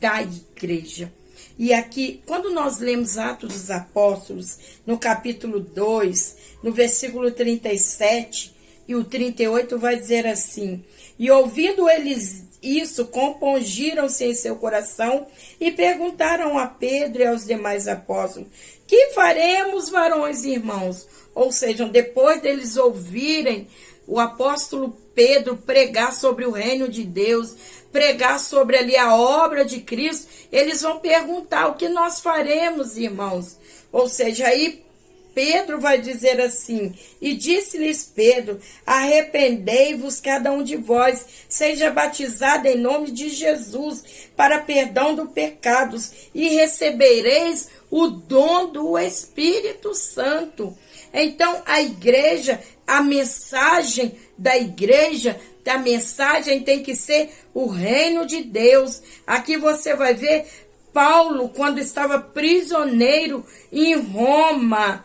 da igreja. E aqui, quando nós lemos Atos dos Apóstolos, no capítulo 2, no versículo 37 e o 38, vai dizer assim: e ouvindo eles isso, compungiram-se em seu coração e perguntaram a Pedro e aos demais apóstolos: que faremos, varões e irmãos? Ou seja, depois deles ouvirem o apóstolo Pedro pregar sobre o reino de Deus, pregar sobre ali a obra de Cristo, eles vão perguntar: o que nós faremos, irmãos? Ou seja, aí Pedro vai dizer assim: e disse-lhes Pedro: arrependei-vos cada um de vós, seja batizado em nome de Jesus, para perdão dos pecados, e recebereis o dom do Espírito Santo. Então, a igreja, a mensagem da igreja, a mensagem tem que ser o reino de Deus. Aqui você vai ver Paulo, quando estava prisioneiro em Roma.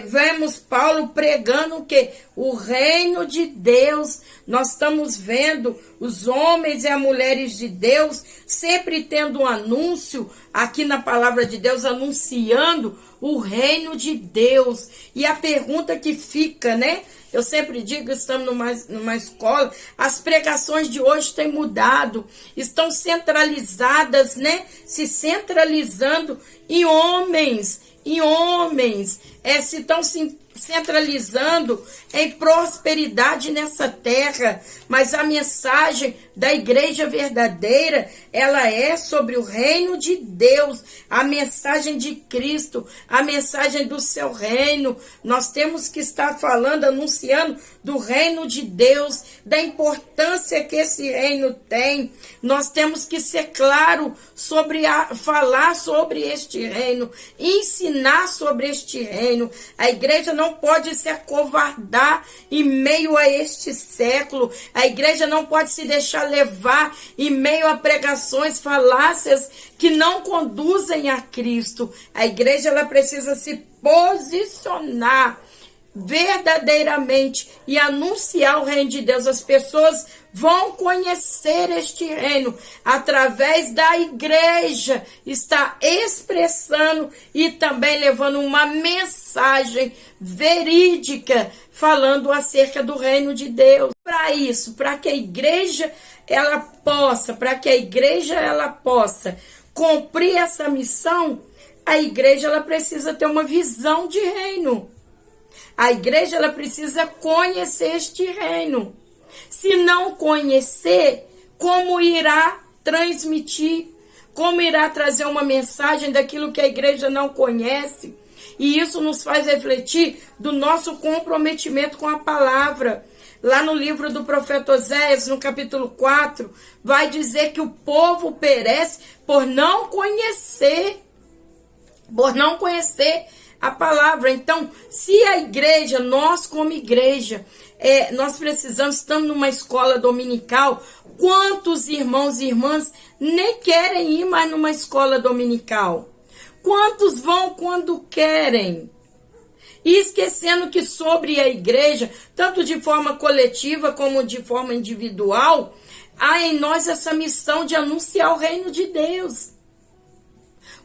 Vemos Paulo pregando o quê? O reino de Deus. Nós estamos vendo os homens e as mulheres de Deus sempre tendo um anúncio aqui na palavra de Deus, anunciando o reino de Deus. E a pergunta que fica, né? Eu sempre digo, estamos numa escola, as pregações de hoje têm mudado, estão centralizadas, né? Se centralizando em homens, se estão se centralizando em prosperidade nessa terra, mas a mensagem da igreja verdadeira, ela é sobre o reino de Deus, a mensagem de Cristo, a mensagem do seu reino. Nós temos que estar falando, anunciando do reino de Deus, da importância que esse reino tem. Nós temos que ser claro sobre falar sobre este reino, ensinar sobre este reino. A igreja não pode se acovardar em meio a este século. A igreja não pode se deixar levar em meio a pregações falácias que não conduzem a Cristo. A igreja, ela precisa se posicionar verdadeiramente e anunciar o reino de Deus. As pessoas vão conhecer este reino através da igreja, está expressando e também levando uma mensagem verídica, falando acerca do reino de Deus. Para isso, para que a igreja ela possa cumprir essa missão, a igreja ela precisa ter uma visão de reino. A igreja ela precisa conhecer este reino. Se não conhecer, como irá transmitir? Como irá trazer uma mensagem daquilo que a igreja não conhece? E isso nos faz refletir do nosso comprometimento com a palavra. Lá no livro do profeta Oséias, no capítulo 4, vai dizer que o povo perece por não conhecer a palavra. Então, se a igreja, nós como igreja, nós precisamos, estamos numa escola dominical, Quantos irmãos e irmãs nem querem ir mais numa escola dominical? Quantos vão quando querem? E esquecendo que sobre a igreja, tanto de forma coletiva como de forma individual, há em nós essa missão de anunciar o reino de Deus.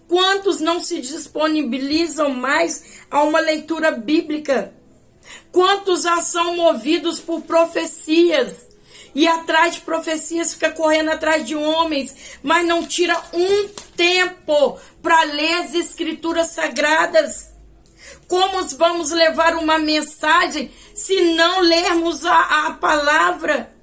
Quantos não se disponibilizam mais a uma leitura bíblica? Quantos já são movidos por profecias? E atrás de profecias fica correndo atrás de homens, mas não tira um tempo para ler as escrituras sagradas. Como vamos levar uma mensagem se não lermos a palavra?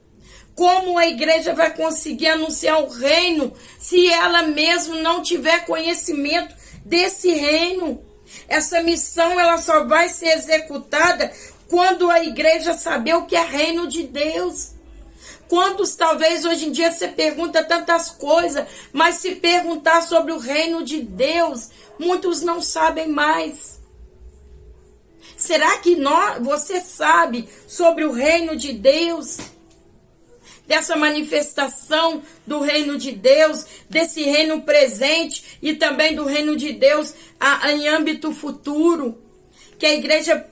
Como a igreja vai conseguir anunciar o reino se ela mesma não tiver conhecimento desse reino? Essa missão ela só vai ser executada quando a igreja saber o que é reino de Deus. Quantos talvez hoje em dia você pergunta tantas coisas, mas se perguntar sobre o reino de Deus, muitos não sabem mais. Será que você sabe sobre o reino de Deus? Dessa manifestação do reino de Deus, desse reino presente e também do reino de Deus em âmbito futuro, que a igreja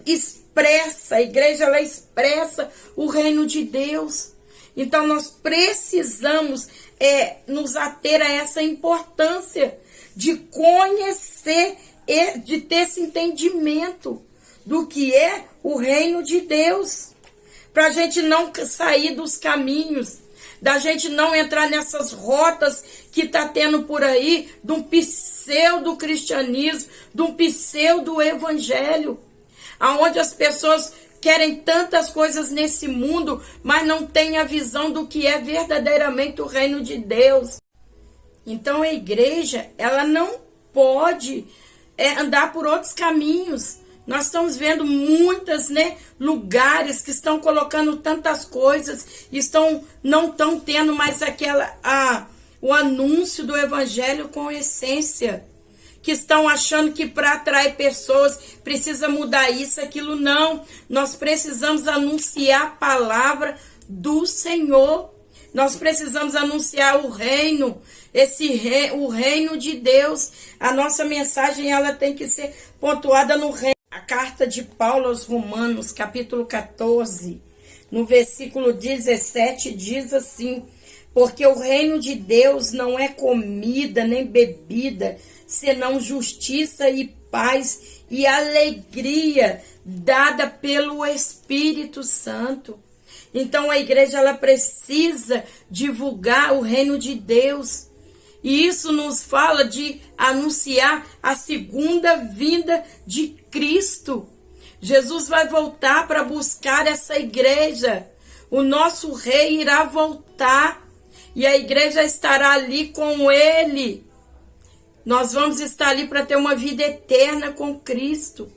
ela expressa o reino de Deus. Então nós precisamos nos ater a essa importância de conhecer, de ter esse entendimento do que é o reino de Deus. Para a gente não sair dos caminhos, da gente não entrar nessas rotas que está tendo por aí, de um pseudo-cristianismo, de um pseudo-evangelho, aonde as pessoas querem tantas coisas nesse mundo, mas não têm a visão do que é verdadeiramente o reino de Deus. Então a igreja, ela não pode andar por outros caminhos. Nós estamos vendo muitos lugares que estão colocando tantas coisas, não estão tendo mais o anúncio do evangelho com essência, que estão achando que para atrair pessoas precisa mudar isso, aquilo. Não, nós precisamos anunciar a palavra do Senhor. Nós precisamos anunciar o reino, o reino de Deus. A nossa mensagem ela tem que ser pontuada no reino. A carta de Paulo aos Romanos, capítulo 14, no versículo 17, diz assim: porque o reino de Deus não é comida nem bebida, senão justiça e paz e alegria dada pelo Espírito Santo. Então a igreja ela precisa divulgar o reino de Deus. E isso nos fala de anunciar a segunda vinda de Cristo. Jesus vai voltar para buscar essa igreja. O nosso rei irá voltar e a igreja estará ali com ele. Nós vamos estar ali para ter uma vida eterna com Cristo.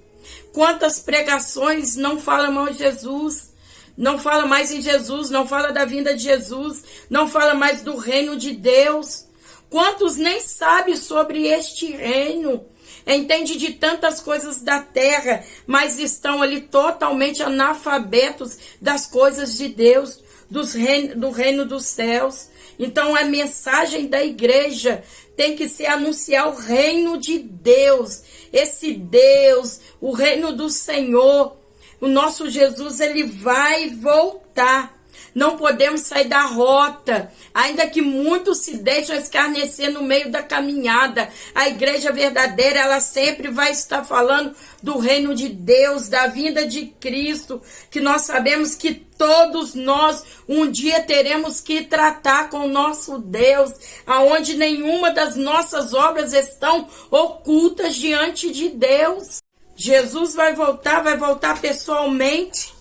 Quantas pregações não falam mal de Jesus, não fala mais em Jesus, não fala da vinda de Jesus, não fala mais do reino de Deus. Quantos nem sabem sobre este reino? Entende de tantas coisas da terra, mas estão ali totalmente analfabetos das coisas de Deus, do reino dos céus. Então a mensagem da igreja tem que ser anunciar o reino de Deus. Esse Deus, o reino do Senhor. O nosso Jesus, ele vai voltar. Não podemos sair da rota, ainda que muitos se deixam escarnecer no meio da caminhada. A igreja verdadeira, ela sempre vai estar falando do reino de Deus, da vinda de Cristo, que nós sabemos que todos nós um dia teremos que tratar com o nosso Deus, aonde nenhuma das nossas obras estão ocultas diante de Deus. Jesus vai voltar pessoalmente.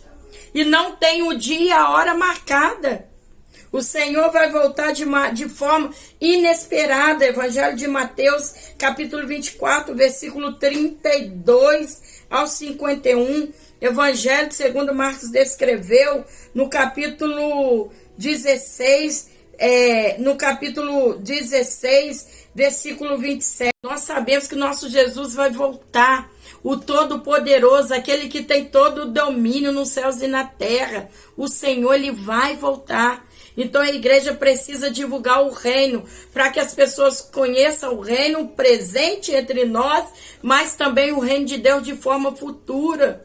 E não tem o dia e a hora marcada. O Senhor vai voltar de forma inesperada. Evangelho de Mateus, capítulo 24, versículo 32 ao 51. Evangelho segundo Marcos descreveu no capítulo 16, versículo 27. Nós sabemos que nosso Jesus vai voltar. O Todo-Poderoso, aquele que tem todo o domínio nos céus e na terra. O Senhor, ele vai voltar. Então a igreja precisa divulgar o reino, para que as pessoas conheçam o reino presente entre nós, mas também o reino de Deus de forma futura,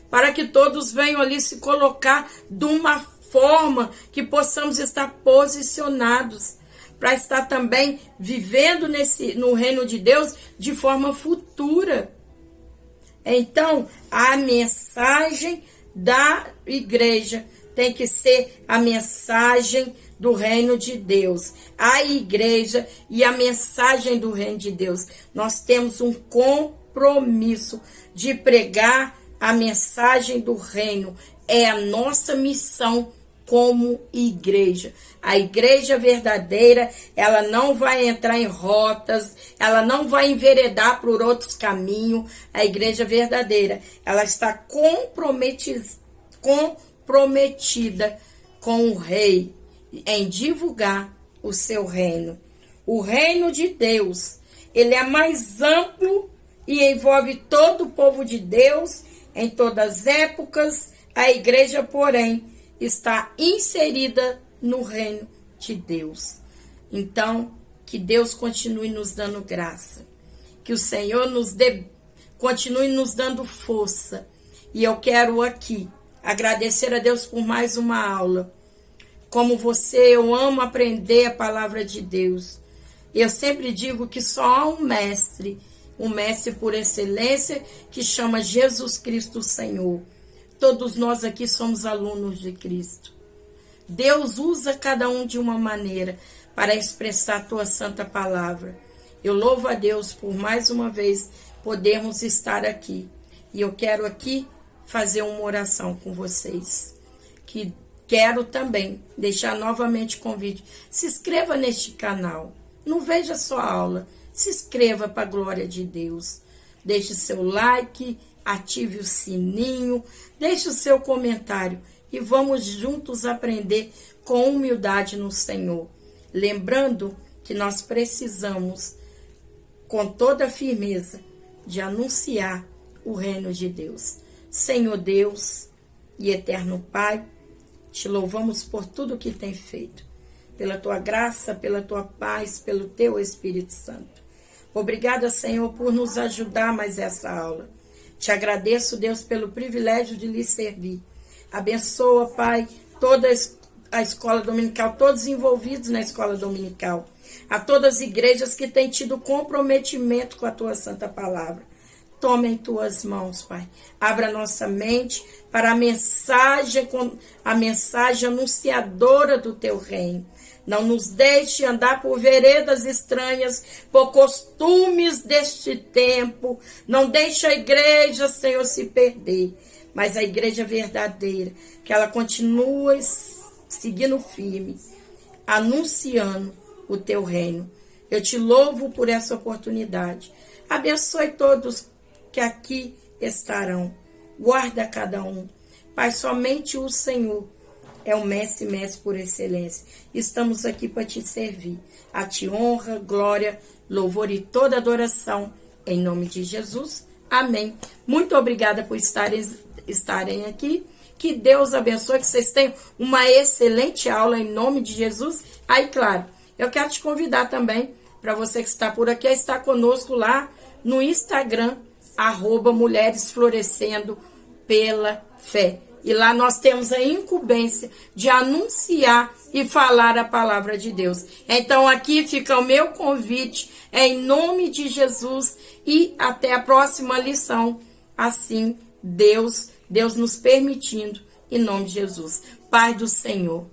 para que todos venham ali se colocar de uma forma que possamos estar posicionados, para estar também vivendo no reino de Deus de forma futura. Então, a mensagem da igreja tem que ser a mensagem do reino de Deus. A igreja e a mensagem do reino de Deus. Nós temos um compromisso de pregar a mensagem do reino. É a nossa missão como igreja. A igreja verdadeira, ela não vai entrar em rotas, ela não vai enveredar por outros caminhos. A igreja verdadeira, ela está comprometida com o rei em divulgar o seu reino. O reino de Deus, ele é mais amplo e envolve todo o povo de Deus em todas as épocas. A igreja, porém, está inserida no reino de Deus. Então, que Deus continue nos dando graça. Que o Senhor continue nos dando força. E eu quero aqui agradecer a Deus por mais uma aula. Como você, eu amo aprender a palavra de Deus. Eu sempre digo que só há um mestre por excelência, que chama Jesus Cristo Senhor. Todos nós aqui somos alunos de Cristo. Deus usa cada um de uma maneira para expressar a tua santa palavra. Eu louvo a Deus por mais uma vez podermos estar aqui. E eu quero aqui fazer uma oração com vocês. Que quero também deixar novamente o convite. Se inscreva neste canal. Não veja só a aula. Se inscreva para a glória de Deus. Deixe seu like, ative o sininho, deixe o seu comentário e vamos juntos aprender com humildade no Senhor. Lembrando que nós precisamos, com toda firmeza, de anunciar o reino de Deus. Senhor Deus e eterno Pai, te louvamos por tudo que tem feito, pela tua graça, pela tua paz, pelo teu Espírito Santo. Obrigada, Senhor, por nos ajudar mais essa aula. Te agradeço, Deus, pelo privilégio de lhe servir. Abençoa, Pai, toda a escola dominical, todos envolvidos na escola dominical. A todas as igrejas que têm tido comprometimento com a tua santa palavra. Toma em tuas mãos, Pai. Abra nossa mente para a mensagem anunciadora do teu reino. Não nos deixe andar por veredas estranhas, por costumes deste tempo. Não deixe a igreja, Senhor, se perder. Mas a igreja verdadeira, que ela continue seguindo firme, anunciando o teu reino. Eu te louvo por essa oportunidade. Abençoe todos que aqui estarão. Guarda cada um. Pai, somente o Senhor é o mestre por excelência. Estamos aqui para te servir. A ti honra, glória, louvor e toda adoração. Em nome de Jesus. Amém. Muito obrigada por estarem aqui. Que Deus abençoe, que vocês tenham uma excelente aula em nome de Jesus. Aí, claro, eu quero te convidar também, para você que está por aqui, a estar conosco lá no Instagram, @Mulheres Florescendo pela Fé. E lá nós temos a incumbência de anunciar e falar a palavra de Deus. Então aqui fica o meu convite, em nome de Jesus, e até a próxima lição. Assim, Deus nos permitindo, em nome de Jesus. Pai do Senhor.